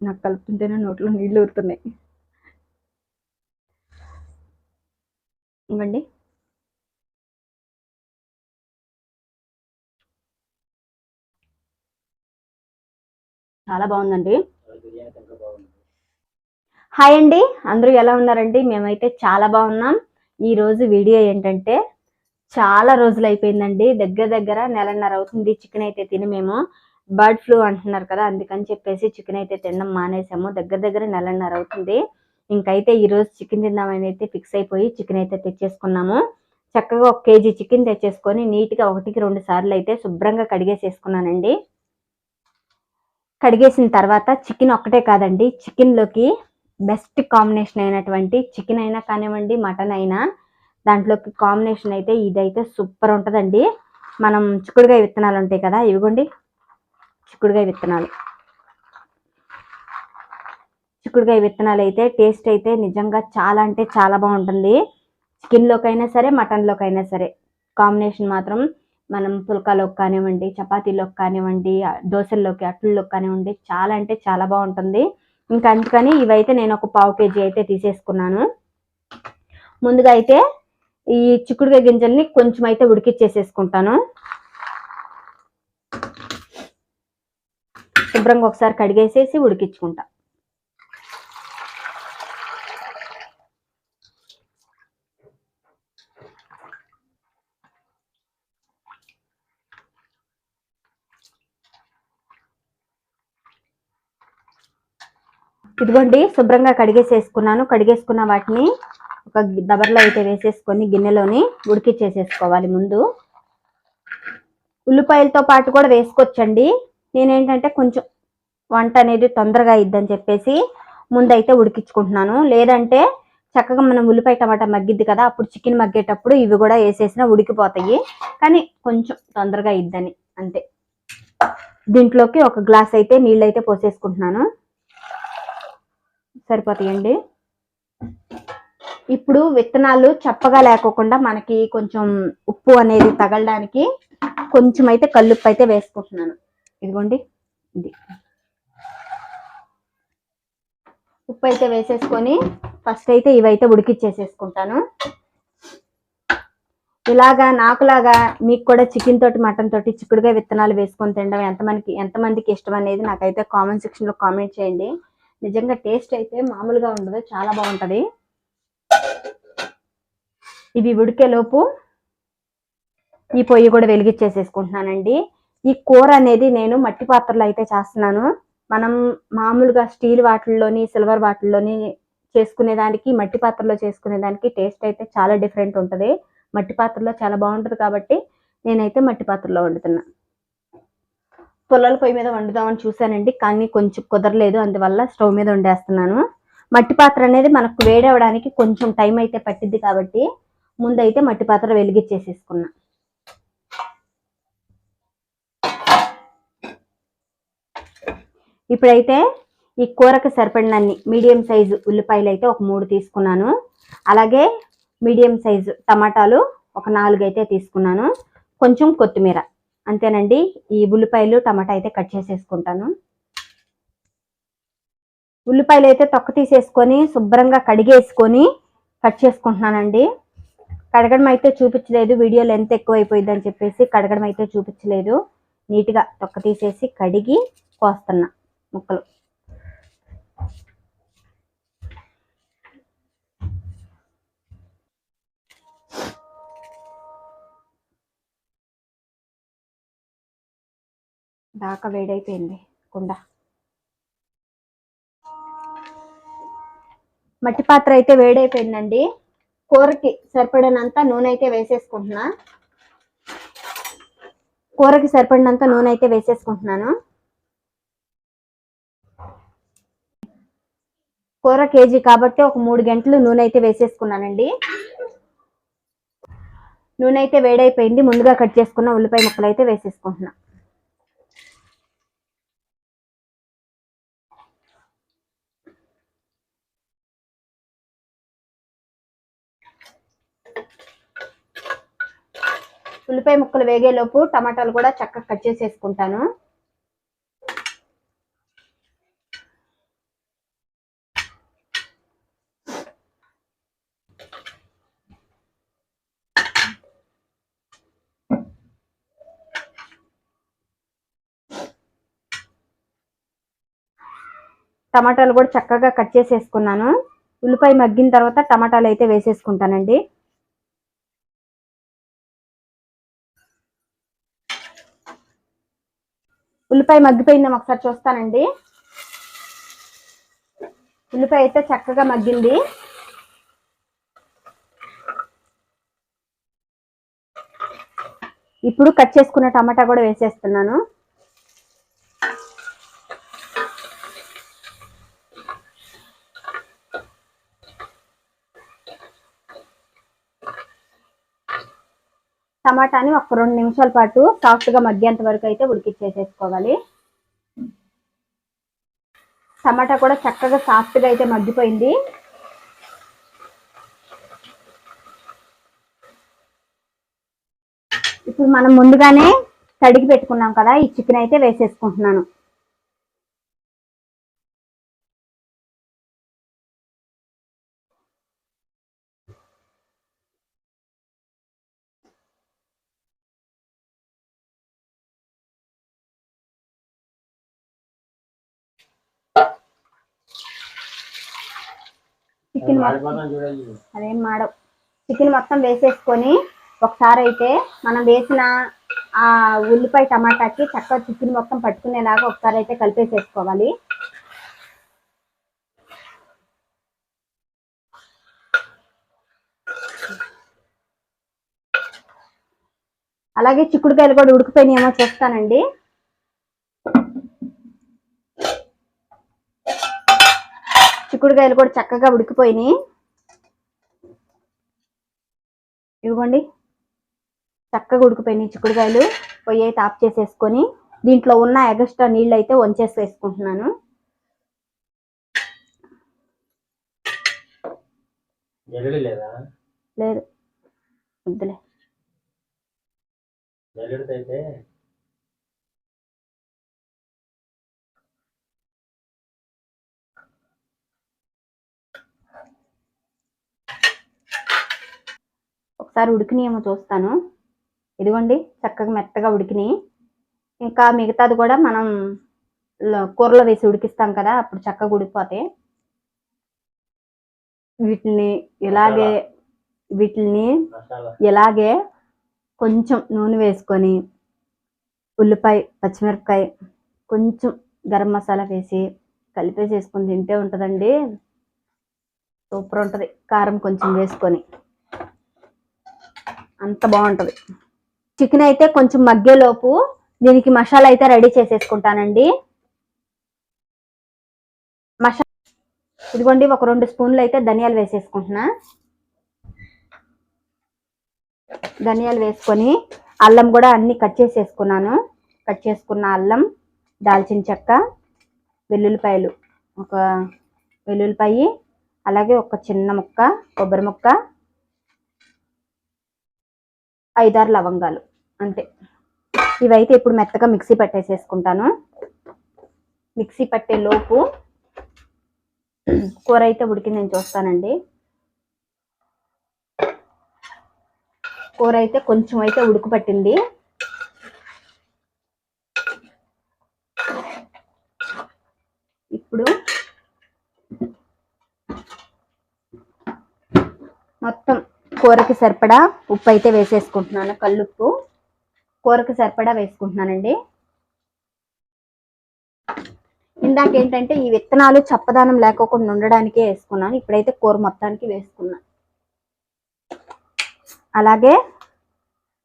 నాకు కలుపుతుంటేనే నోట్లో నీళ్ళు ఊరుతున్నాయి. ఇవ్వండి. చాలా బాగుందండి. హాయ్ అండి, అందరూ ఎలా ఉన్నారండి? మేమైతే చాలా బాగున్నాం. ఈరోజు వీడియో ఏంటంటే, చాలా రోజులు అయిపోయిందండి, దగ్గర దగ్గర నెలన్నర అవుతుంది చికెన్ అయితే తిని. మేము బర్డ్ ఫ్లూ అంటున్నారు కదా, అందుకని చెప్పేసి చికెన్ అయితే తినడం మానేసాము. దగ్గర దగ్గర నెలన్నర అవుతుంది. ఇంకైతే ఈరోజు చికెన్ తిందామని అయితే ఫిక్స్ అయిపోయి చికెన్ అయితే తెచ్చేసుకున్నాము. చక్కగా 1 కేజీ చికెన్ తెచ్చేసుకొని నీట్గా 1కి 2 సార్లు అయితే శుభ్రంగా కడిగేసేసుకున్నానండి. కడిగేసిన తర్వాత చికెన్ ఒక్కటే కాదండి, చికెన్లోకి బెస్ట్ కాంబినేషన్ అయినటువంటి చికెన్ అయినా కానివ్వండి, మటన్ అయినా, దాంట్లోకి కాంబినేషన్ అయితే ఇదైతే సూపర్ ఉంటుందండి. మనం చిక్కుడుకాయ విత్తనాలు ఉంటాయి కదా, ఇవిగోండి చిక్కుడుకాయ విత్తనాలు. చిక్కుడుకాయ విత్తనాలు అయితే టేస్ట్ అయితే నిజంగా చాలా అంటే చాలా బాగుంటుంది. చికెన్లోకైనా సరే, మటన్లోకైనా సరే కాంబినేషన్ మాత్రం మనం పుల్కాలోకి కానివ్వండి, చపాతీలోకి కానివ్వండి, దోశల్లోకి, అట్లలోకి కానివ్వండి, చాలా అంటే చాలా బాగుంటుంది. ఇంకా అందుకని ఇవైతే నేను ఒక 1/2 కేజీ అయితే తీసేసుకున్నాను. ముందుగా అయితే ఈ చిక్కుడుకాయ గింజల్ని కొంచెం అయితే ఉడికిచ్చేసేసుకుంటాను. శుభ్రంగా ఒకసారి కడిగేసేసి ఉడికించుకుంటా. ఇదిగోండి శుభ్రంగా కడిగేసేసుకున్నాను. కడిగేసుకున్న వాటిని ఒక దబర్లో అయితే వేసేసుకొని గిన్నెలోని ఉడికిచ్చేసేసుకోవాలి. ముందు ఉల్లిపాయలతో పాటు కూడా వేసుకోవచ్చండి. నేనేంటంటే కొంచెం వంట అనేది తొందరగా అయిద్దని చెప్పేసి ముందైతే ఉడికించుకుంటున్నాను. లేదంటే చక్కగా మనం ఉల్లిపాయ టమాటా మగ్గిద్ది కదా, అప్పుడు చికెన్ మగ్గేటప్పుడు ఇవి కూడా వేసేసినా ఉడికిపోతాయి. కానీ కొంచెం తొందరగా అయిద్దని అంతే. దీంట్లోకి 1 గ్లాస్ అయితే నీళ్ళు అయితే పోసేసుకుంటున్నాను. సరిపోతాయండి. ఇప్పుడు విత్తనాలు చప్పగా లేకోకుండా మనకి కొంచెం ఉప్పు అనేది తగలడానికి కొంచెం అయితే కల్లుప్పు అయితే వేసుకుంటున్నాను. ఇదిగోండి, ఇది ఉప్పు అయితే వేసేసుకొని ఫస్ట్ అయితే ఇవైతే ఉడికిచ్చేసేసుకుంటాను. ఇలాగా నాకులాగా మీకు కూడా చికెన్ తోటి, మటన్ తోటి చిక్కుడుగా విత్తనాలు వేసుకొని తినడం ఎంతమందికి ఇష్టం అనేది నాకైతే కామెంట్ సెక్షన్లో కామెంట్ చేయండి. నిజంగా టేస్ట్ అయితే మామూలుగా ఉండదు, చాలా బాగుంటుంది. ఇవి ఉడికేలోపు ఈ పొయ్యి కూడా వెలిగించేసేసుకుంటున్నానండి. ఈ కూర అనేది నేను మట్టి పాత్రలో అయితే చేస్తున్నాను. మనం మామూలుగా స్టీల్ వాటిల్లోని, సిల్వర్ వాటిల్లోని చేసుకునేదానికి, మట్టి పాత్రలో చేసుకునేదానికి టేస్ట్ అయితే చాలా డిఫరెంట్ ఉంటుంది. మట్టి పాత్రలో చాలా బాగుంటుంది కాబట్టి నేనైతే మట్టి పాత్రలో వండుతున్నా. పుల్లల పొయ్యి మీద వండుదామని చూశానండి, కానీ కొంచెం కుదరలేదు. అందువల్ల స్టవ్ మీద వండేస్తున్నాను. మట్టి పాత్ర అనేది మనకు వేడవడానికి కొంచెం టైం అయితే పట్టిద్ది కాబట్టి ముందైతే మట్టి పాత్ర వెలిగించేసేసుకున్నా. ఇప్పుడైతే ఈ కూరకు సరిపడినన్ని మీడియం సైజు ఉల్లిపాయలు అయితే ఒక 3 తీసుకున్నాను. అలాగే మీడియం సైజు టమాటాలు ఒక 4 అయితే తీసుకున్నాను. కొంచెం కొత్తిమీర, అంతేనండి. ఈ ఉల్లిపాయలు టమాటా అయితే కట్ చేసేసుకుంటాను. ఉల్లిపాయలు అయితే తొక్క తీసేసుకొని శుభ్రంగా కడిగేసుకొని కట్ చేసుకుంటున్నానండి. కడగడం అయితే చూపించలేదు, వీడియో లెంత్ ఎక్కువ అయిపోయింది అని చెప్పేసి కడగడం అయితే చూపించలేదు. నీట్గా తొక్క తీసేసి కడిగి కోస్తున్నా ముక్కలు. దాకా వేడైపోయింది కుండ. మట్టి పాత్ర అయితే వేడైపోయిందండి. కూరకి సరిపడినంత నూనె అయితే వేసేసుకుంటున్నా. కూరకి సరిపడినంత నూనె అయితే వేసేసుకుంటున్నాను. కూర కేజీ కాబట్టి ఒక 3 గంటలు నూనె అయితే వేసేసుకున్నానండి. నూనె అయితే వేడైపోయింది. ముందుగా కట్ చేసుకున్న ఉల్లిపాయ ముక్కలు అయితే వేసేసుకుంటున్నా. ఉల్లిపాయ ముక్కలు వేగేలోపు టమాటాలు కూడా చక్కగా కట్ చేసేసుకుంటాను. టమాటాలు కూడా చక్కగా కట్ చేసేసుకున్నాను. ఉల్లిపాయ మగ్గిన తర్వాత టమాటాలు అయితే వేసేసుకుంటానండి. ఉల్లిపాయ మగ్గిపోయిందేమో ఒకసారి చూస్తానండి. ఉల్లిపాయ అయితే చక్కగా మగ్గింది. ఇప్పుడు కట్ చేసుకున్న టమాటా కూడా వేసేస్తున్నాను. టమాటాని ఒక 2 నిమిషాల పాటు సాఫ్ట్గా మగ్గేంత వరకు అయితే ఉడికిచ్చేసేసుకోవాలి. టమాటా కూడా చక్కగా సాఫ్ట్గా అయితే మగ్గిపోయింది. ఇప్పుడు మనం ముందుగానే కడిగి పెట్టుకున్నాం కదా, ఈ చికెన్ అయితే వేసేసుకుంటున్నాను. అదేం మాడవు. చికెన్ మొత్తం వేసేసుకొని ఒకసారి అయితే మనం వేసిన ఆ ఉల్లిపాయ టమాటాకి చక్కగా చికెన్ మొత్తం పట్టుకునేలాగా ఒకసారి అయితే కలిపేసేసుకోవాలి. అలాగే చిక్కుడుకాయలు కూడా ఉడికిపోయినాయేమో చూస్తానండి. చిక్కుడుకాయలు కూడా చక్కగా ఉడికిపోయినాయి. ఇవ్వండి, చక్కగా ఉడికిపోయినాయి చిక్కుడుకాయలు. పొయ్యి అయితే ఆఫ్ చేసేసుకొని దీంట్లో ఉన్న ఎగస్ట్రా నీళ్ళు అయితే వంచేసి వేసుకుంటున్నాను. లేదు, వద్దులే. ఒకసారి ఉడికినాయేమో చూస్తాను. ఇదిగోండి, చక్కగా మెత్తగా ఉడికినాయి. ఇంకా మిగతాది కూడా మనం కూరలో వేసి ఉడికిస్తాం కదా, అప్పుడు చక్కగా ఉడికిపోతాయి. వీటిని ఇలాగే కొంచెం నూనె వేసుకొని ఉల్లిపాయ, పచ్చిమిరపకాయ, కొంచెం గరం మసాలా వేసి కలిపేసేసుకొని తింటే ఉంటుందండి, సూపర్ ఉంటుంది. కారం కొంచెం వేసుకొని అంత బాగుంటుంది. చికెన్ అయితే కొంచెం మగ్గేలోపు దీనికి మసాలా అయితే రెడీ చేసేసుకుంటానండి. ఇదిగోండి, ఒక 2 స్పూన్లు అయితే ధనియాలు వేసేసుకుంటున్నా. ధనియాలు వేసుకొని అల్లం కూడా అన్ని కట్ చేసేసుకున్నాను. కట్ చేసుకున్న అల్లం, దాల్చిన చెక్క, వెల్లుల్లిపాయలు, ఒక వెల్లుల్లిపాయ, అలాగే ఒక చిన్న ముక్క కొబ్బరి ముక్క, 5-6 లవంగాలు, అంతే. ఇవైతే ఇప్పుడు మెత్తగా మిక్సీ పట్టేసేసుకుంటాను. మిక్సీ పట్టే లోపు కూర అయితే ఉడికి నేను చూస్తానండి. కూర అయితే కొంచెం అయితే ఉడుకు పట్టింది. ఇప్పుడు మొత్తం కూరకి సరిపడా ఉప్పు అయితే వేసేసుకుంటున్నాను. కల్లుప్పు కూరకి సరిపడా వేసుకుంటున్నానండి. ఇందాక ఏంటంటే ఈ విత్తనాలు చప్పదానం లేకోకుండా ఉండడానికే వేసుకున్నాను. ఇప్పుడైతే కూర మొత్తానికి వేసుకున్నాను. అలాగే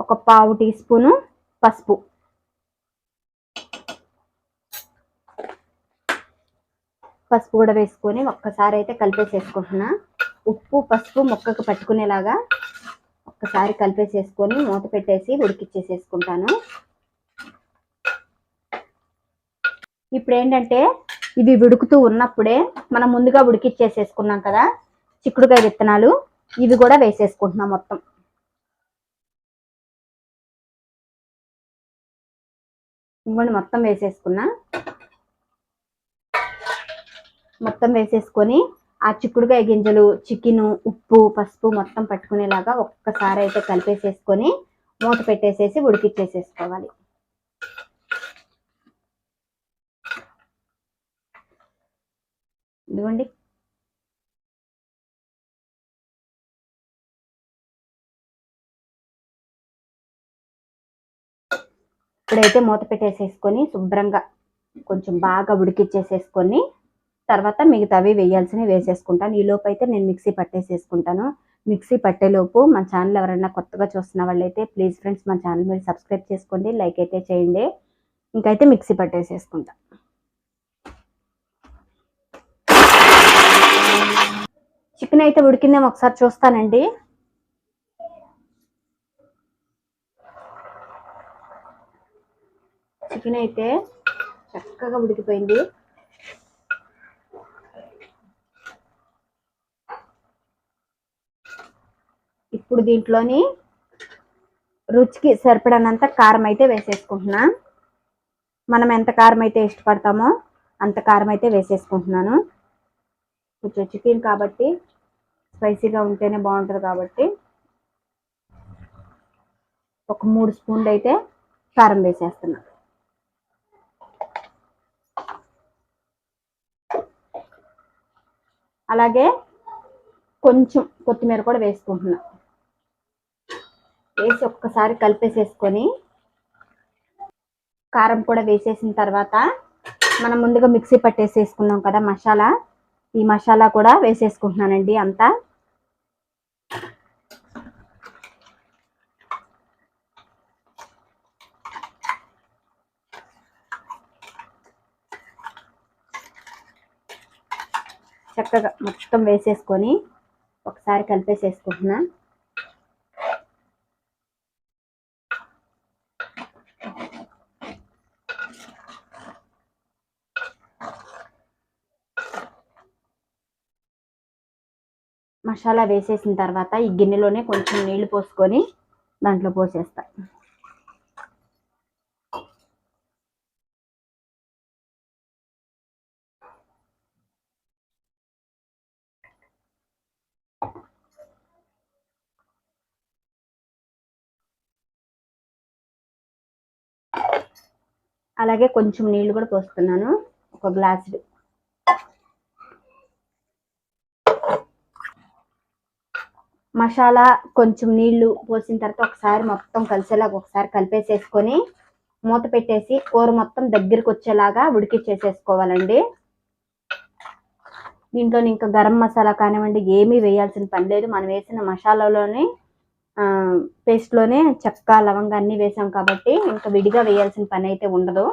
ఒక 1/2 టీ స్పూను పసుపు, కూడా వేసుకొని ఒక్కసారి అయితే కలిపేసేసుకుంటున్నా. ఉప్పు పసుపు ముక్కకు పట్టుకునేలాగా ఒక్కసారి కలిపేసేసుకొని మూత పెట్టేసి ఉడికిచ్చేసేసుకుంటాను. ఇప్పుడు ఏంటంటే ఇవి ఉడుకుతూ ఉన్నప్పుడే మనం ముందుగా ఉడికిచ్చేసేసుకున్నాం కదా చిక్కుడుకాయ విత్తనాలు, ఇవి కూడా వేసేసుకుంటున్నాం. మొత్తం వేసేసుకున్నా. మొత్తం వేసేసుకొని ఆ చిక్కుడుకాయ గింజలు, చికెను, ఉప్పు పసుపు మొత్తం పట్టుకునేలాగా ఒక్కసారి అయితే కలిపేసేసుకొని మూత పెట్టేసేసి ఉడికిచ్చేసేసుకోవాలి. ఇదిగోండి. ఇప్పుడైతే మూత పెట్టేసేసుకొని శుభ్రంగా కొంచెం బాగా ఉడికిచ్చేసేసుకొని తర్వాత మిగతావి వేయాల్సినవి వేసేసుకుంటాను. ఈ లోపు అయితే నేను మిక్సీ పట్టేసేసుకుంటాను. మిక్సీ పట్టేలోపు మన ఛానల్ ఎవరైనా కొత్తగా చూస్తున్న వాళ్ళైతే ప్లీజ్ ఫ్రెండ్స్ మన ఛానల్ మీరు సబ్స్క్రైబ్ చేసుకోండి, లైక్ అయితే చేయండి. ఇంకైతే మిక్సీ పట్టేసేసుకుంటా. చికెన్ అయితే ఉడికిందేమో ఒకసారి చూస్తానండి. చికెన్ అయితే చక్కగా ఉడికిపోయింది. ఇప్పుడు దీంట్లోని రుచికి సరిపడినంత కారం అయితే వేసేసుకుంటున్నా. మనం ఎంత కారం అయితే ఇష్టపడతామో అంత కారం అయితే వేసేసుకుంటున్నాను. కొంచెం చికెన్ కాబట్టి స్పైసీగా ఉంటేనే బాగుంటుంది కాబట్టి ఒక 3 స్పూన్లు అయితే కారం వేసేస్తున్నా. అలాగే కొంచెం కొత్తిమీర కూడా వేసుకుంటున్నా. వేసి ఒక్కసారి కలిపేసేసుకొని కారం కూడా వేసేసిన తర్వాత మనం ముందుగా మిక్సీ పట్టేసేసుకున్నాం కదా మసాలా, ఈ మసాలా కూడా వేసేసుకుంటున్నానండి అంతా. చక్కగా మొత్తం వేసేసుకొని ఒకసారి కలిపేసేసుకుంటున్నా. మసాలా వేసేసిన తర్వాత ఈ గిన్నెలోనే కొంచెం నీళ్లు పోసుకొని దాంట్లో పోసేస్తా. అలాగే కొంచెం నీళ్లు కూడా పోస్తున్నాను, ఒక గ్లాసు. మసాలా కొంచెం నీళ్లు పోసిన తర్వాత ఒకసారి మొత్తం కలిసేలాగా ఒకసారి కలిపేసేసుకొని మూత పెట్టేసి కూర మొత్తం దగ్గరికి వచ్చేలాగా ఉడికిచ్చేసేసుకోవాలండి. దీంట్లో ఇంకా గరం మసాలా కానివ్వండి ఏమీ వేయాల్సిన పని లేదు. మనం వేసిన మసాలాలోనే పేస్ట్లోనే చెక్క లవంగా అన్నీ వేసాం కాబట్టి ఇంకా విడిగా వేయాల్సిన పని అయితే ఉండదు.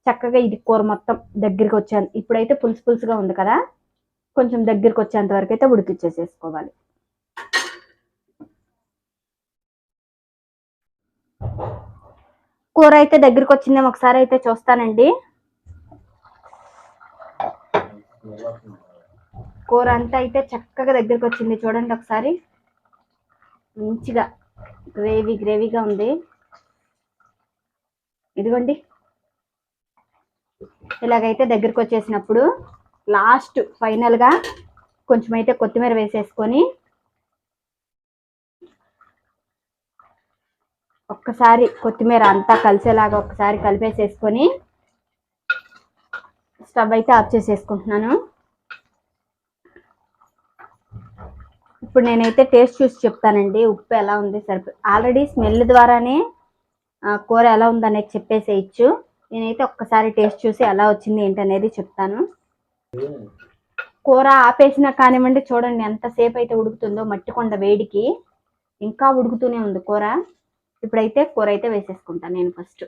చక్కగా ఇది కూర మొత్తం దగ్గరికి వచ్చేంత, ఇప్పుడైతే పులుసు పులుసుగా ఉంది కదా, కొంచెం దగ్గరికి వచ్చేంత వరకు అయితే ఉడికిచ్చేసేసుకోవాలి. కూర అయితే దగ్గరికి వచ్చిందేమో ఒకసారి అయితే చూస్తానండి. కూర అంతా అయితే చక్కగా దగ్గరికి వచ్చింది, చూడండి ఒకసారి. మంచిగా గ్రేవీగా ఉంది. ఇదిగోండి, ఇలాగైతే దగ్గరికి వచ్చేసినప్పుడు లాస్ట్ ఫైనల్గా కొంచెం అయితే కొత్తిమీర వేసేసుకొని ఒక్కసారి కొత్తిమీర అంతా కలిసేలాగా ఒక్కసారి కలిపేసేసుకొని స్టవ్ అయితే ఆఫ్ చేసేసుకుంటున్నాను. ఇప్పుడు నేనైతే టేస్ట్ చూసి చెప్తానండి ఉప్పు ఎలా ఉంది. ఆల్రెడీ స్మెల్ ద్వారానే కూర ఎలా ఉందనేది చెప్పేసేయచ్చు. నేనైతే ఒక్కసారి టేస్ట్ చూసి ఎలా వచ్చింది ఏంటనేది చెప్తాను. కూర ఆపేసినా కానివ్వండి, చూడండి ఎంతసేపు అయితే ఉడుకుతుందో, మట్టి కొండ వేడికి ఇంకా ఉడుకుతూనే ఉంది కూర. ఇప్పుడైతే కూర అయితే వేసేసుకుంటాను నేను ఫస్ట్.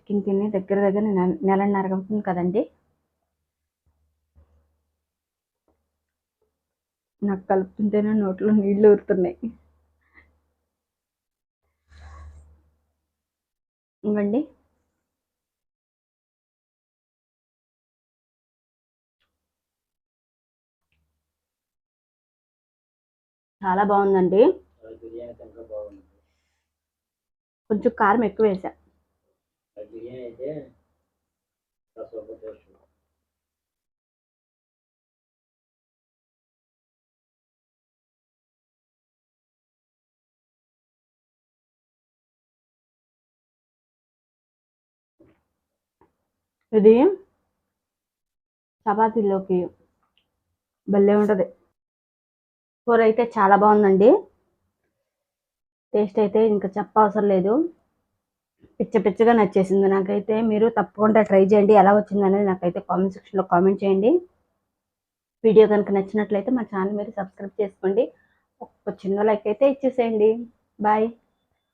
చికెన్ తిని దగ్గర నెలన్నర అవుతుంది కదండి. నాకు కలుపుతుంటేనే నోట్లో నీళ్లు ఊరుతున్నాయి. ఇవ్వండి, చాలా బాగుందండి. బిర్యానీ తింటే బాగుంటుంది. కొంచెం కారం ఎక్కువ వేసా. బిర్యానీ అయితే సూపర్ టేస్ట్. ఇది చపాతీలోకి భలే ఉంటుంది. కూర అయితే చాలా బాగుందండి. టేస్ట్ అయితే ఇంకా చెప్పవసరం లేదు. పిచ్చగా నచ్చేసింది నాకైతే. మీరు తప్పకుండా ట్రై చేయండి. ఎలా వచ్చిందనేది నాకైతే కామెంట్ సెక్షన్లో కామెంట్ చేయండి. వీడియో కనుక నచ్చినట్లయితే మా ఛానల్ మీరు సబ్స్క్రైబ్ చేసుకోండి. ఒక చిన్న లైక్ అయితే ఇచ్చేసేయండి. బాయ్.